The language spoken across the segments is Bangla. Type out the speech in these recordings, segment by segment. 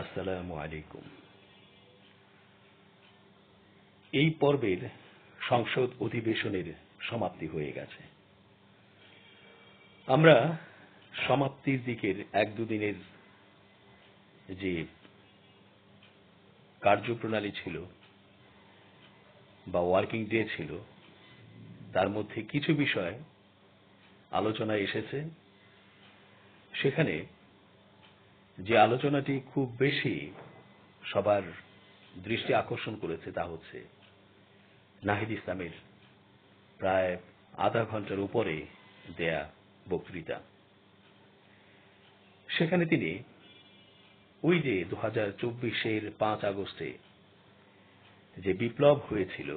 আসসালামু আলাইকুম। এই পর্বের সংসদ অধিবেশনের সমাপ্তি হয়ে গেছে। আমরা সমাপ্তির দিকের এক দুদিনের যে কার্যপ্রণালী ছিল বা ওয়ার্কিং ডে ছিল, তার মধ্যে কিছু বিষয় আলোচনায় এসেছে। সেখানে যে আলোচনাটি খুব বেশি সবার দৃষ্টি আকর্ষণ করেছে তা হচ্ছে নাহিদ ইসলামের প্রায় আধা ঘন্টার উপরে দেয়া বক্তৃতা। সেখানে তিনি ওই যে 2024-এর 5 আগস্টে যে বিপ্লব হয়েছিল,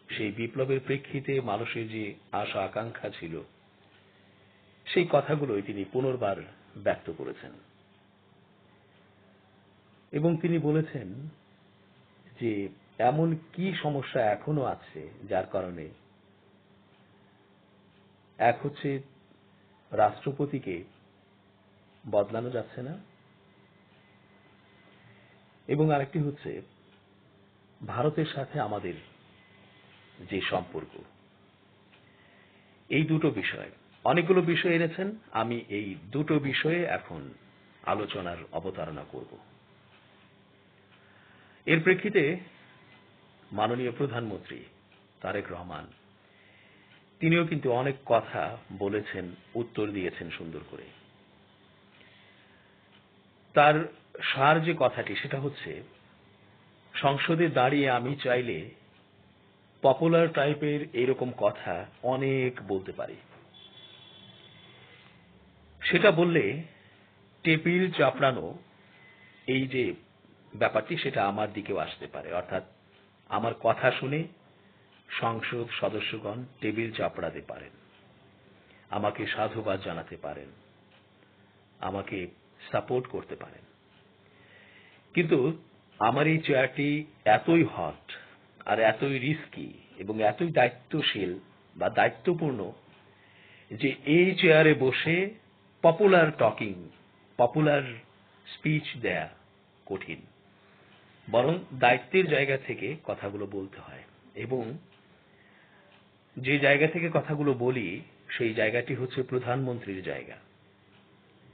সেই বিপ্লবের প্রেক্ষিতে মানুষের যে আশা আকাঙ্ক্ষা ছিল, সেই কথাগুলোই তিনি পুনর্বার ব্যক্ত করেছেন এবং তিনি বলেছেন যে এমন কি সমস্যা এখনো আছে যার কারণে এক হচ্ছে রাষ্ট্রপতিকে বদলানো যাচ্ছে না, এবং আরেকটি হচ্ছে ভারতের সাথে আমাদের যে সম্পর্ক। এই দুটো বিষয়, অনেকগুলো বিষয় এনেছেন, আমি এই দুটো বিষয়ে এখন আলোচনার অবতারণা করব। এর প্রেক্ষিতে মাননীয় প্রধানমন্ত্রী তারেক রহমান তিনিও কিন্তু অনেক কথা বলেছেন, উত্তর দিয়েছেন সুন্দর করে। তার সার যে কথাটি সেটা হচ্ছে, সংসদে দাঁড়িয়ে আমি চাইলে পপুলার টাইপের এরকম কথা অনেক বলতে পারি। সেটা বললে টেবিল চাপড়ানো এই যে ব্যাপারটি, সেটা আমার দিকেও আসতে পারে। অর্থাৎ আমার কথা শুনে সংসদ সদস্যগণ টেবিল চাপড়াতে পারেন, আমাকে সাধুবাদ জানাতে পারেন, আমাকে সাপোর্ট করতে পারেন। কিন্তু আমার এই চেয়ারটি এতই হট আর এতই রিস্কি এবং এতই দায়িত্বশীল বা দায়িত্বপূর্ণ যে এই চেয়ারে বসে পপুলার টকিং, পপুলার স্পিচ দেয়া কঠিন। বরং দায়িত্বের জায়গা থেকে কথাগুলো বলতে হয়, এবং যে জায়গা থেকে কথাগুলো বলি সেই জায়গাটি হচ্ছে প্রধানমন্ত্রীর জায়গা।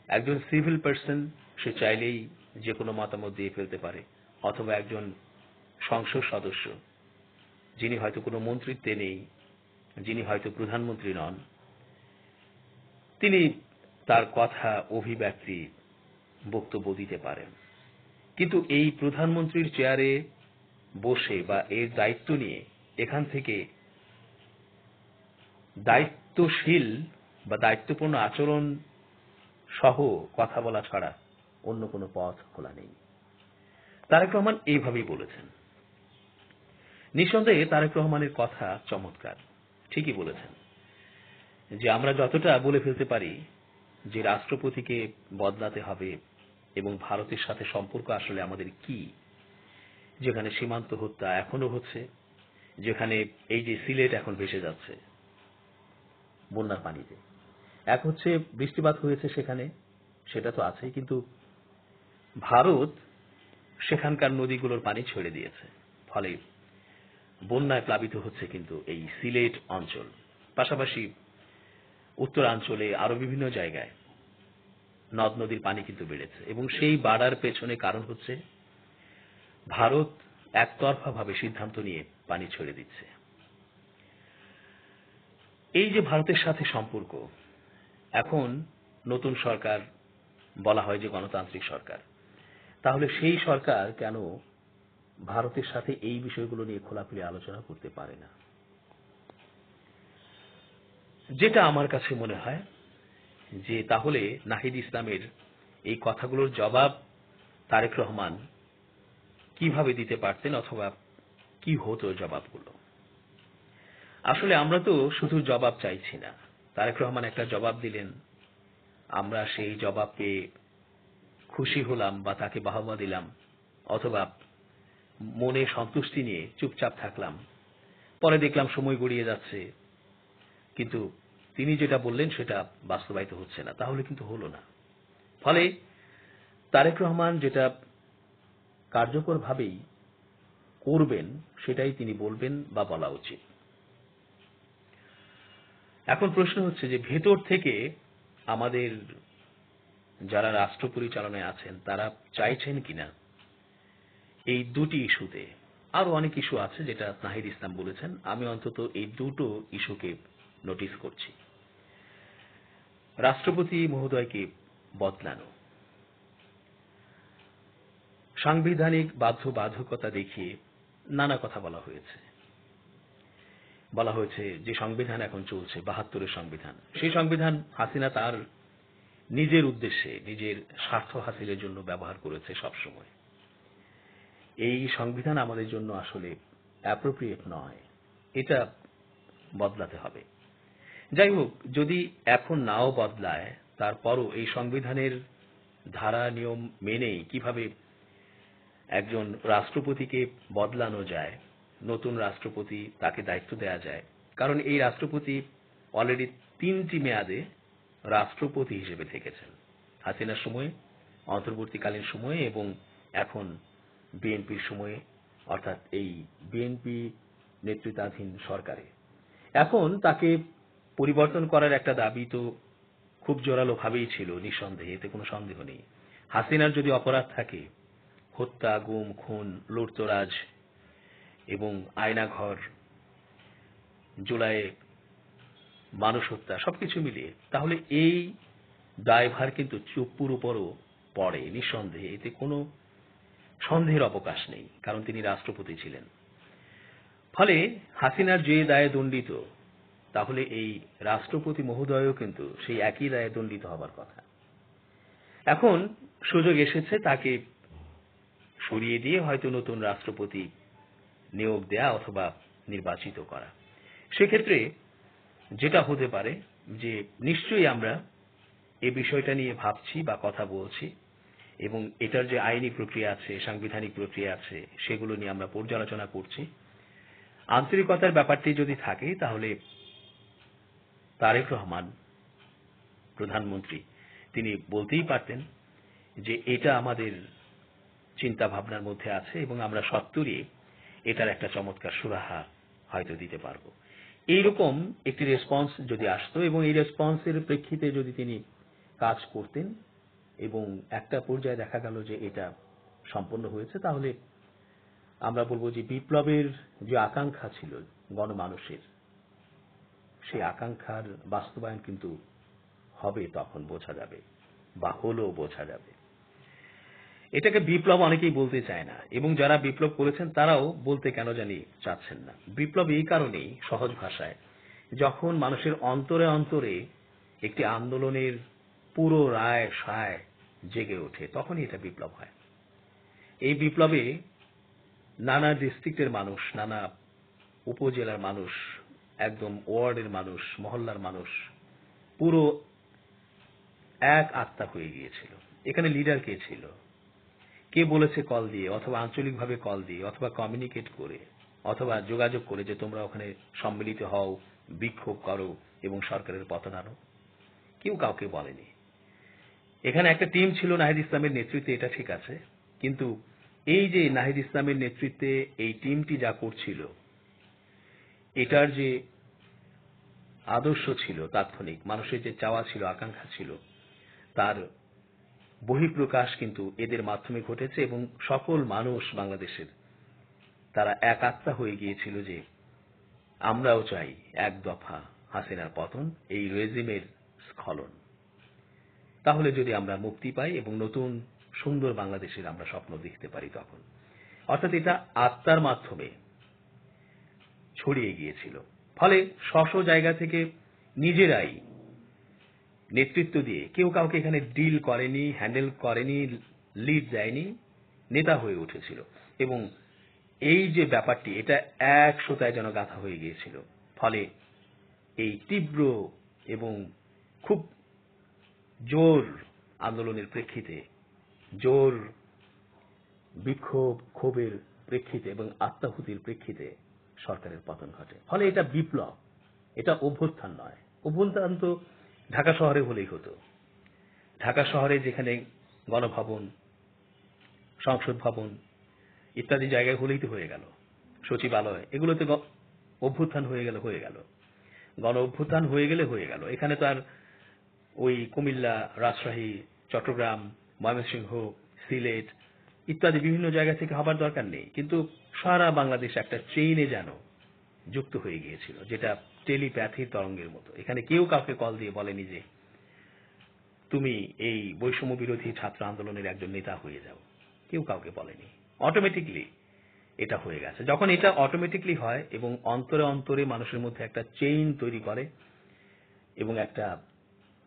একজন সিভিল পার্সন সে চাইলেই যে কোনো মতামত দিয়ে ফেলতে পারে, অথবা একজন সংসদ সদস্য যিনি হয়তো কোনো মন্ত্রিত্বে নেই, যিনি হয়তো প্রধানমন্ত্রী নন, তিনি তার কথা, অভিব্যক্তি, বক্তব্য দিতে পারেন। কিন্তু এই প্রধানমন্ত্রীর চেয়ারে বসে বা এর দায়িত্ব নিয়ে এখান থেকে দায়িত্বশীল বা দায়িত্বপূর্ণ আচরণ সহ কথা বলা ছাড়া অন্য কোনো পথ খোলা নেই। তারেক রহমান এইভাবেই বলেছেন। নিঃসন্দেহে তারেক রহমানের কথা চমৎকার, ঠিকই বলেছেন যে আমরা যতটা বলে ফেলতে পারি যে রাষ্ট্রপতিকে বদলাতে হবে এবং ভারতের সাথে সম্পর্ক আসলে আমাদের কি, যেখানে সীমান্ত হত্যা এখনো হচ্ছে, যেখানে এই যে সিলেট এখন ভেসে যাচ্ছে বন্যার পানিতে, এক হচ্ছে বৃষ্টিপাত হয়েছে সেখানে, সেটা তো আছেই, কিন্তু ভারত সেখানকার নদীগুলোর পানি ছেড়ে দিয়েছে, ফলে বন্যায় প্লাবিত হচ্ছে কিন্তু এই সিলেট অঞ্চল। পাশাপাশি উত্তরাঞ্চলে আরো বিভিন্ন জায়গায় নদ নদীর পানি কিন্তু বেড়েছে, এবং সেই বাড়ার পেছনে কারণ হচ্ছে ভারত একতরফাভাবে সিদ্ধান্ত নিয়ে পানি ছেড়ে দিচ্ছে। এই যে ভারতের সাথে সম্পর্ক, এখন নতুন সরকার বলা হয় যে গণতান্ত্রিক সরকার, তাহলে সেই সরকার কেন ভারতের সাথে এই বিষয়গুলো নিয়ে খোলাখুলি আলোচনা করতে পারে না? যেটা আমার কাছে মনে হয় যে তাহলে নাহিদ ইসলামের এই কথাগুলোর জবাব তারেক রহমান কিভাবে দিতে পারতেন, অথবা কি হতো জবাবগুলো। আসলে আমরা তো শুধু জবাব চাইছি না। তারেক রহমান একটা জবাব দিলেন, আমরা সেই জবাব পেয়ে খুশি হলাম বা তাকে বাহবা দিলাম, অথবা মনে সন্তুষ্টি নিয়ে চুপচাপ থাকলাম। পরে দেখলাম সময় গড়িয়ে যাচ্ছে, কিন্তু তিনি যেটা বললেন সেটা বাস্তবায়িত হচ্ছে না, তাহলে কিন্তু হলো না। ফলে তারেক রহমান যেটা কার্যকরভাবেই করবেন সেটাই তিনি বলবেন বা বলা উচিত। এখন প্রশ্ন হচ্ছে যে ভেতর থেকে আমাদের যারা রাষ্ট্র পরিচালনায় আছেন তারা চাইছেন কিনা এই দুটি ইস্যুতে, আরো অনেক ইস্যু আছে যেটা নাহিদ ইসলাম বলেছেন, আমি অন্তত এই দুটো ইস্যুকে নোটিস করছি। রাষ্ট্রপতি মহোদয়কে বদলানো, সাংবিধানিক বাধ্যবাধকতা দেখিয়ে নানা কথা বলা হয়েছে। বলা হয়েছে যে সংবিধান এখন চলছে ৭২-এর সংবিধান, সেই সংবিধান হাসিনা তার নিজের উদ্দেশ্যে নিজের স্বার্থ হাসিলের জন্য ব্যবহার করেছে সবসময়। এই সংবিধান আমাদের জন্য আসলে অ্যাপ্রোপ্রিয়েট নয়, এটা বদলাতে হবে। যাই হোক, যদি এখন নাও বদলায় তারপরও এই সংবিধানের ধারা নিয়ম মেনেই কিভাবে একজন রাষ্ট্রপতিকে বদলানো যায়, নতুন রাষ্ট্রপতি তাকে দায়িত্ব দেয়া যায়, কারণ এই রাষ্ট্রপতি অলরেডি ৩টি মেয়াদে রাষ্ট্রপতি হিসেবে থেকেছেন, হাসিনার সময়ে, অন্তর্বর্তীকালীন সময়ে এবং এখন বিএনপির সময়ে, অর্থাৎ এই বিএনপি নেতৃত্বাধীন সরকারে। এখন তাকে পরিবর্তন করার একটা দাবি তো খুব জোরালো ভাবেই ছিল, নিঃসন্দেহে, এতে কোনো সন্দেহ নেই। হাসিনার যদি অপরাধ থাকে, হত্যা, গুম, খুন, লুটতরাজ এবং আয়নাঘর, জুলাইয়ে মানুষ হত্যা, সবকিছু মিলিয়ে, তাহলে এই দায়ভার কিন্তু চুপ্পুর উপরও পড়ে নিঃসন্দেহে, এতে কোনো সন্দেহের অবকাশ নেই, কারণ তিনি রাষ্ট্রপতি ছিলেন। ফলে হাসিনার যে দায়ে দণ্ডিত, তাহলে এই রাষ্ট্রপতি মহোদয়ও কিন্তু সেই একই দায়ে দণ্ডিত হবার কথা। এখন সুযোগ এসেছে তাকে সরিয়ে দিয়ে হয়তো নতুন রাষ্ট্রপতি নিয়োগ দেয়া অথবা নির্বাচিত করা। সেক্ষেত্রে যেটা হতে পারে যে নিশ্চয়ই আমরা এই বিষয়টা নিয়ে ভাবছি বা কথা বলছি, এবং এটার যে আইনি প্রক্রিয়া আছে, সাংবিধানিক প্রক্রিয়া আছে, সেগুলো নিয়ে আমরা পর্যালোচনা করছি। আন্তরিকতার ব্যাপারটি যদি থাকে তাহলে তারেক রহমান প্রধানমন্ত্রী তিনি বলতেই পারতেন যে এটা আমাদের চিন্তা ভাবনার মধ্যে আছে এবং আমরা সত্তরই এটার একটা চমৎকার সুরাহা হয়তো দিতে পারব। এইরকম একটি রেসপন্স যদি আসতো এবং এই রেসপন্সের প্রেক্ষিতে যদি তিনি কাজ করতেন এবং একটা পর্যায়ে দেখা গেল যে এটা সম্পন্ন হয়েছে, তাহলে আমরা বলবো যে বিপ্লবের যে আকাঙ্ক্ষা ছিল গণমানুষের, সেই আকাঙ্ক্ষার বাস্তবায়ন কিন্তু হবে, তখন বোঝা যাবে বা হলেও বোঝা যাবে। এটাকে বিপ্লব অনেকেই বলতে চায় না, এবং যারা বিপ্লব করেছেন তারাও বলতে কেন জানি চাচ্ছেন না। বিপ্লব এই কারণেই, সহজ ভাষায়, যখন মানুষের অন্তরে অন্তরে একটি আন্দোলনের পুরো রায় সায় জেগে ওঠে, তখনই এটা বিপ্লব হয়। এই বিপ্লবে নানা ডিস্ট্রিক্টের মানুষ, নানা উপজেলার মানুষ, একদম ওয়ার্ডের মানুষ, মহল্লার মানুষ পুরো এক আত্মা হয়ে গিয়েছিল। এখানে লিডার কে ছিল, কে বলেছে কল দিয়ে, অথবা আঞ্চলিকভাবে কল দিয়ে, অথবা কমিউনিকেট করে, অথবা যোগাযোগ করে যে তোমরা ওখানে সম্মিলিত হও, বিক্ষোভ করো এবং সরকারের পতন আনো? কেউ কাউকে বলেনি। এখানে একটা টিম ছিল নাহিদ ইসলামের নেতৃত্বে, এটা ঠিক আছে, কিন্তু এই যে নাহিদ ইসলামের নেতৃত্বে এই টিমটি যা করছিল, এটার যে আদর্শ ছিল তাৎক্ষণিক, মানুষের যে চাওয়া ছিল, আকাঙ্ক্ষা ছিল, তার বহিঃপ্রকাশ কিন্তু এদের মাধ্যমে ঘটেছে এবং সকল মানুষ বাংলাদেশের তারা এক আত্মা হয়ে গিয়েছিল যে আমরাও চাই এক দফা হাসিনার পতন, এই রেজিমের স্খলন। তাহলে যদি আমরা মুক্তি পাই এবং নতুন সুন্দর বাংলাদেশের আমরা স্বপ্ন দেখতে পারি তখন, অর্থাৎ এটা আত্মার মাধ্যমে ছড়িয়ে গিয়েছিল। ফলে স্ব জায়গা থেকে নিজেরাই নেতৃত্ব দিয়ে, কেউ কাউকে এখানে ডিল করেনি, হ্যান্ডেল করেনি, লিড দেয়নি, নেতা হয়ে উঠেছিল। এবং এই যে ব্যাপারটি, এটা এক সুতায় যেন গাঁথা হয়ে গিয়েছিল। ফলে এই তীব্র এবং খুব জোর আন্দোলনের প্রেক্ষিতে, জোর বিক্ষোভ ক্ষোভের প্রেক্ষিতে এবং আত্মাহুতির প্রেক্ষিতে সরকারের পতন ঘটে। ফলে এটা বিপ্লব, এটা অভ্যুত্থান নয়। অভ্যুত্থান তো ঢাকা শহরে হলেই হতো। ঢাকা শহরে যেখানে গণভবন, সংসদ ভবন, ইত্যাদি জায়গায় হলেই তো হয়ে গেল, সচিবালয়, এগুলোতে অভ্যুত্থান হয়ে গেল, গণ অভ্যুত্থান হয়ে গেলে হয়ে গেল। এখানে তো আর ওই কুমিল্লা, রাজশাহী, চট্টগ্রাম, ময়মনসিংহ, সিলেট ইত্যাদি বিভিন্ন জায়গা থেকে হবার দরকার নেই, কিন্তু সারা বাংলাদেশ একটা চেইনে যেন যুক্ত হয়ে গিয়েছিল, যেটা টেলিপ্যাথির তরঙ্গের মতো। এখানে কেউ কাউকে কল দিয়ে বলেনি যে তুমি এই বৈষম্য বিরোধী ছাত্র আন্দোলনের একজন নেতা হয়ে যাও, কেউ কাউকে বলেনি। অটোমেটিকলি এটা হয়ে গেছে। যখন এটা অটোমেটিকলি হয় এবং অন্তরে অন্তরে মানুষের মধ্যে একটা চেইন তৈরি করে এবং একটা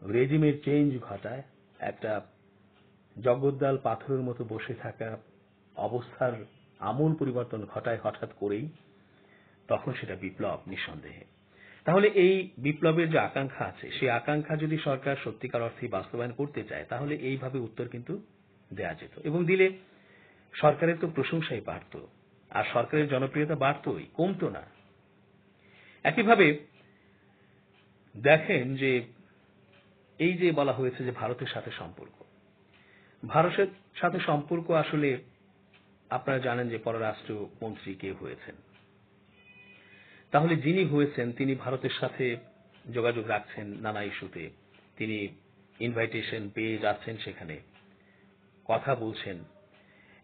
রেজিমের চেঞ্জ ঘটায়, একটা জগদ্দল পাথরের মতো বসে থাকা অবস্থার আমূল পরিবর্তন ঘটায় হঠাৎ করেই, তখন সেটা বিপ্লব নিঃসন্দেহে। তাহলে এই বিপ্লবের যে আকাঙ্ক্ষা আছে, সেই আকাঙ্ক্ষা যদি সরকার সত্যিকার অর্থে বাস্তবায়ন করতে চায়, তাহলে এইভাবে উত্তর কিন্তু দেয়া যেত, এবং দিলে সরকারের তো প্রশংসাই বাড়ত, আর সরকারের জনপ্রিয়তা বাড়তই, কমতো না। একইভাবে দেখেন যে এই যে বলা হয়েছে যে ভারতের সাথে সম্পর্ক, ভারতের সাথে সম্পর্ক আসলে আপনারা জানেন যে পররাষ্ট্রমন্ত্রী কে হয়েছেন। তাহলে যিনি হয়েছেন তিনি ভারতের সাথে যোগাযোগ রাখছেন নানা ইস্যুতে, তিনি ইনভাইটেশন পেয়ে যাচ্ছেন, সেখানে কথা বলছেন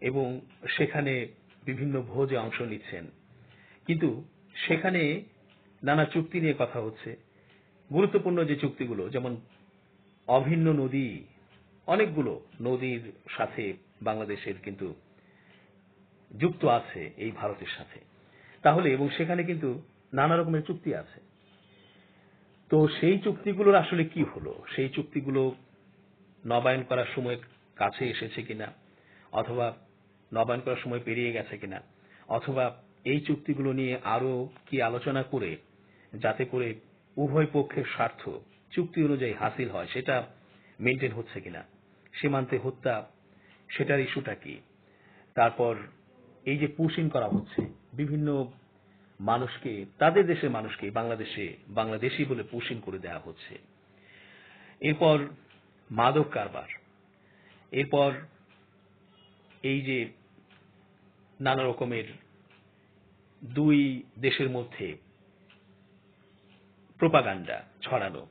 এবং সেখানে বিভিন্ন ভোজে অংশ নিচ্ছেন, কিন্তু সেখানে নানা চুক্তি নিয়ে কথা হচ্ছে। গুরুত্বপূর্ণ যে চুক্তিগুলো, যেমন অভিন্ন নদী, অনেকগুলো নদীর সাথে বাংলাদেশের কিন্তু যুক্ত আছে এই ভারতের সাথে। তাহলে এবং সেখানে কিন্তু নানা রকমের চুক্তি আছে। তো সেই চুক্তিগুলোর আসলে কি হলো, সেই চুক্তিগুলো নবায়ন করার সময় কাছে এসেছে কিনা, অথবা নবায়ন করার সময় পেরিয়ে গেছে কিনা, অথবা এই চুক্তিগুলো নিয়ে আরো কি আলোচনা করে যাতে করে উভয় পক্ষের স্বার্থ চুক্তি অনুযায়ী হাসিল হয় সেটা মেনটেন হচ্ছে কিনা, সীমান্তে হত্যা সেটার ইস্যুটা কি, তারপর এই যে পুশিং করা হচ্ছে বিভিন্ন মানুষকে, তাদের দেশের মানুষকে বাংলাদেশি বলে পুশিং করে দেওয়া হচ্ছে, এরপর মাদক কারবার, এরপর এই যে নানা রকমের দুই দেশের মধ্যে প্রোপাগান্ডা ছড়ানো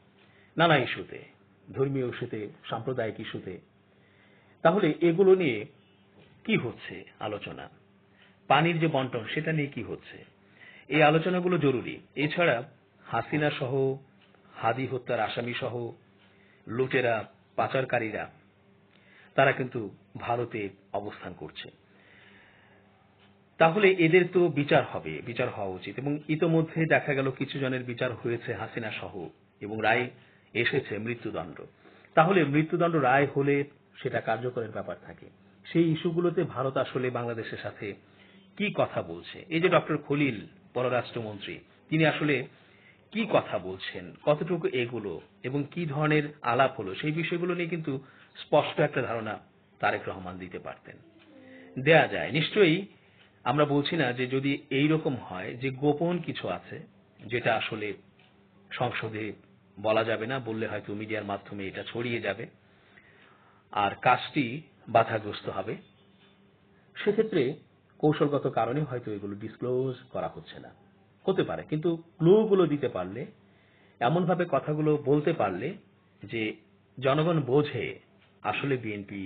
নানা ইস্যুতে, ধর্মীয় ইস্যুতে, সাম্প্রদায়িক ইস্যুতে। তাহলে এগুলো নিয়ে কি হচ্ছে আলোচনা, পানির যে বন্টন সেটা নিয়ে কি হচ্ছে, এই আলোচনাগুলো জরুরি। এছাড়া হাসিনা সহ, হাদি হত্যার আসামি সহ লুটেরা, পাচারকারীরা, তারা কিন্তু ভারতে অবস্থান করছে। তাহলে এদের তো বিচার হবে, বিচার হওয়া উচিত, এবং ইতোমধ্যে দেখা গেল কিছু জনের বিচার হয়েছে হাসিনা সহ, এবং রায় এসেছে মৃত্যুদণ্ড। তাহলে মৃত্যুদণ্ড রায় হলে সেটা কার্যকরের ব্যাপার থাকে। সেই ইস্যুগুলোতে ভারত আসলে বাংলাদেশের সাথে কি কথা বলছে, এই যে ডক্টর খলিল পররাষ্ট্রমন্ত্রী, তিনি আসলে কি কথা বলছেন, কতটুকু এগুলো এবং কি ধরনের আলাপ হলো, সেই বিষয়গুলো নিয়ে কিন্তু স্পষ্ট একটা ধারণা তারেক রহমান দিতে পারতেন। দেয়া যায় নিশ্চয়ই। আমরা বলছি না যে যদি এই রকম হয় যে গোপন কিছু আছে যেটা আসলে সংসদে বলা যাবে না, বললে হয়তো মিডিয়ার মাধ্যমে এটা ছড়িয়ে যাবে আর কাজটি বাধাগ্রস্ত হবে, সেক্ষেত্রে কৌশলগত কারণে হয়তো এগুলো ডিসক্লোজ করা হচ্ছে না, হতে পারে। কিন্তু ক্লুগুলো দিতে পারলে, এমনভাবে কথাগুলো বলতে পারলে যে জনগণ বোঝে আসলে বিএনপি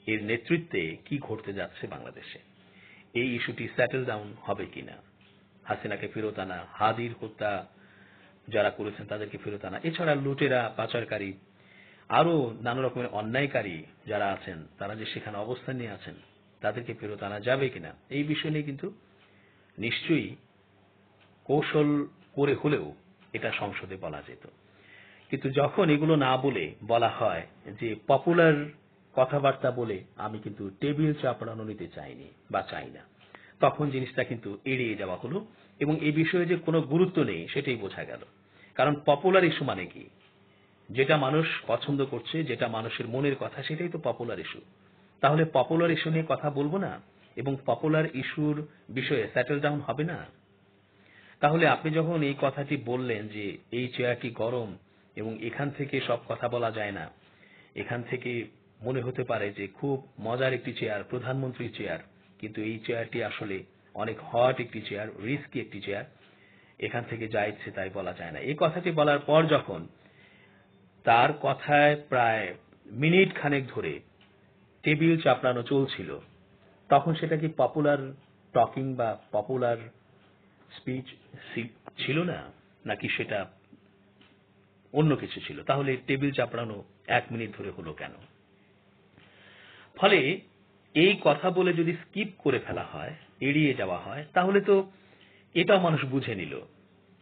এর নেতৃত্বে কি ঘটতে যাচ্ছে বাংলাদেশে, এই ইস্যুটি সেটেল ডাউন হবে কিনা, হাসিনাকে ফেরত আনা, হাদির হত্যা যারা করেছেন তাদেরকে ফেরত আনা, এছাড়া লুটেরা, পাচারকারী, আরো নানা রকমের অন্যায়কারী যারা আছেন, তারা যে সেখানে অবস্থান নিয়ে আছেন, তাদেরকে ফেরত আনা যাবে কিনা, এই বিষয় নিয়ে কিন্তু নিশ্চয়ই কৌশল করে হলেও এটা সংসদে বলা যেত। কিন্তু যখন এগুলো না বলে বলা হয় যে পপুলার কথাবার্তা বলে আমি কিন্তু টেবিল চাপড়ানো নিতে চাইনি বা চাই না, তখন জিনিসটা কিন্তু এড়িয়ে যাওয়া হলো, এবং এই বিষয়ে যে কোনো গুরুত্ব নেই সেটাই বোঝা গেল। কারণ পপুলার ইস্যু মানে কি, যেটা মানুষ পছন্দ করছে, যেটা মানুষের মনের কথা, সেটাই তো পপুলার ইস্যু। তাহলে পপুলার ইস্যু নিয়ে কথা বলবো না এবং পপুলার ইস্যুর বিষয়ে সেটেল ডাউন হবে না? তাহলে আপনি যখন এই কথাটি বললেন যে এই চেয়ারটি গরম এবং এখান থেকে সব কথা বলা যায় না, এখান থেকে মনে হতে পারে যে খুব মজার একটি চেয়ার, প্রধানমন্ত্রীর চেয়ার, কিন্তু এই চেয়ারটি আসলে অনেক হট একটি চেয়ার, রিস্কি একটি চেয়ার, এখান থেকে যা ইচ্ছে তাই বলা যায় না। এই কথাটি বলার পর যখন তার কথায় প্রায় মিনিট খানেক ধরে টেবিল চাপড়ানো চলছিল, তখন সেটা কি পপুলার টকিং বা পপুলার স্পিচ ছিল না, নাকি সেটা অন্য কিছু ছিল? তাহলে টেবিল চাপড়ানো 1 মিনিট ধরে হলো কেন? ফলে এই কথা বলে যদি স্কিপ করে ফেলা হয়, এড়িয়ে যাওয়া হয়, তাহলে তো এটাও মানুষ বুঝে নিল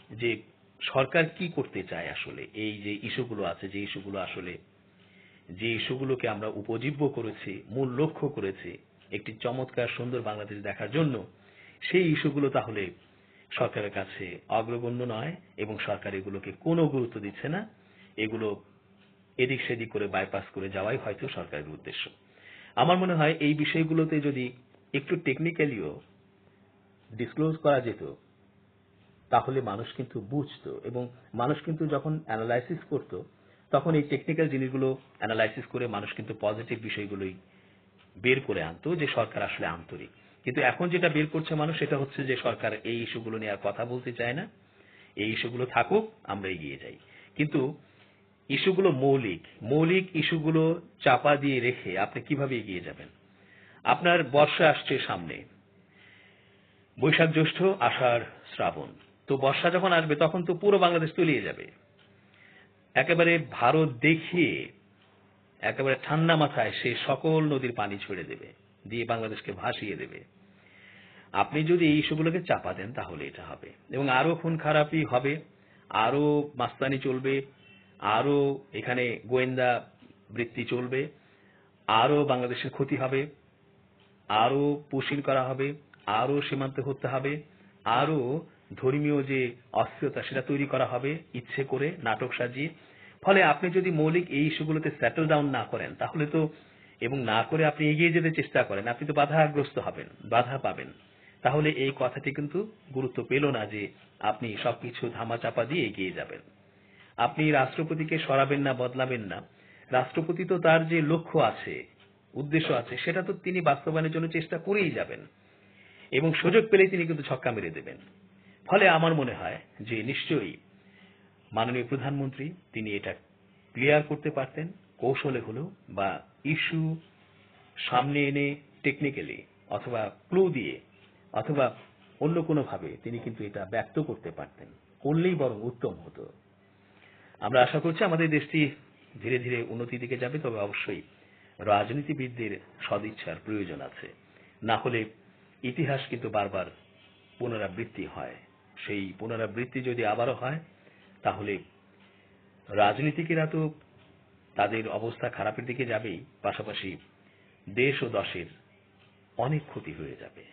যে সরকার কি করতে চায় আসলে। এই যে ইস্যুগুলো আছে, যে ইস্যুগুলো আসলে, যে ইস্যুগুলোকে আমরা উপজীব্য করেছি, মূল লক্ষ্য করেছি একটি চমৎকার সুন্দর বাংলাদেশ দেখার জন্য, সেই ইস্যুগুলো তাহলে সরকারের কাছে অগ্রগণ্য নয় এবং সরকার এগুলোকে কোনো গুরুত্ব দিচ্ছে না। এগুলো এদিক সেদিক করে বাইপাস করে যাওয়াই হয়তো সরকারের উদ্দেশ্য। আমার মনে হয় এই বিষয়গুলোতে যদি একটু টেকনিক্যালিও ডিসক্লোজ করা যেত, তাহলে মানুষ কিন্তু বুঝতো, এবং মানুষ কিন্তু যখন অ্যানালাইসিস করত, তখন এই টেকনিক্যাল জিনিসগুলো অ্যানালাইসিস করে মানুষ কিন্তু পজিটিভ বিষয়গুলোই বের করে আনতো, যে সরকার আসলে আন্তরিক। কিন্তু এখন যেটা বের করছে মানুষ, সেটা হচ্ছে যে সরকার এই ইস্যুগুলো নিয়ে আর কথা বলতে চায় না, এই ইস্যুগুলো থাকুক, আমরা এগিয়ে যাই। কিন্তু ইস্যুগুলো মৌলিক ইস্যুগুলো চাপা দিয়ে রেখে আপনি কিভাবে এগিয়ে যাবেন? আপনার বর্ষা আসছে সামনে, বৈশাখ জ্যৈষ্ঠ আষাঢ় শ্রাবণ, তো বর্ষা যখন আসবে তখন তো পুরো বাংলাদেশ তলিয়ে যাবে। একেবারে ভারত দেখিয়ে একেবারে ঠান্ডা মাথায় সে সকল নদীর পানি ছেড়ে দেবে, দিয়ে বাংলাদেশকে ভাসিয়ে দেবে। আপনি যদি এই ইস্যুগুলোকে চাপা দেন তাহলে এটা হবে, এবং আরো খুন খারাপি হবে, আরো মাস্তানি চলবে, আরো এখানে গোয়েন্দা বৃত্তি চলবে, আরো বাংলাদেশের ক্ষতি হবে, আরো পুশিং করা হবে, আরো সীমান্তে হত্যা হবে, আরো ধর্মীয় যে অস্থিরতা সেটা তৈরি করা হবে ইচ্ছে করে, নাটক সাজিয়ে। ফলে আপনি যদি মৌলিক এই ইস্যুগুলোতে সেটেল ডাউন না করেন, তাহলে তো, এবং না করে আপনি এগিয়ে যেতে চেষ্টা করেন, আপনি তো বাধাগ্রস্ত হবেন, বাধা পাবেন। তাহলে এই কথাটি কিন্তু গুরুত্ব পেল না যে আপনি সবকিছু ধামাচাপা দিয়ে এগিয়ে যাবেন। আপনি রাষ্ট্রপতিকে সরাবেন না, বদলাবেন না। রাষ্ট্রপতি তো তার যে লক্ষ্য আছে, উদ্দেশ্য আছে, সেটা তো তিনি বাস্তবায়নের জন্য চেষ্টা করেই যাবেন, এবং সুযোগ পেলেই তিনি কিন্তু ছক্কা মেরে দেবেন। ফলে আমার মনে হয় যে নিশ্চয়ই মাননীয় প্রধানমন্ত্রী তিনি এটা ক্লিয়ার করতে পারতেন, কৌশলে হলেও, বা ইস্যু সামনে এনে টেকনিক্যালি অথবা ক্লু দিয়ে অথবা অন্য কোনোভাবে তিনি কিন্তু এটা ব্যক্ত করতে পারতেন, করলেই বরং উত্তম হতো। আমরা আশা করছি আমাদের দেশটি ধীরে ধীরে উন্নতির দিকে যাবে, তবে অবশ্যই রাজনীতিবিদদের সদিচ্ছার প্রয়োজন আছে। না হলে ইতিহাস কিন্তু বারবার পুনরাবৃত্তি হয়। সেই পুনরাবৃত্তি যদি আবারও হয়, তাহলে রাজনীতিকেরা তো তাদের অবস্থা খারাপের দিকে যাবেই, পাশাপাশি দেশ ও দশের অনেক ক্ষতি হয়ে যাবে।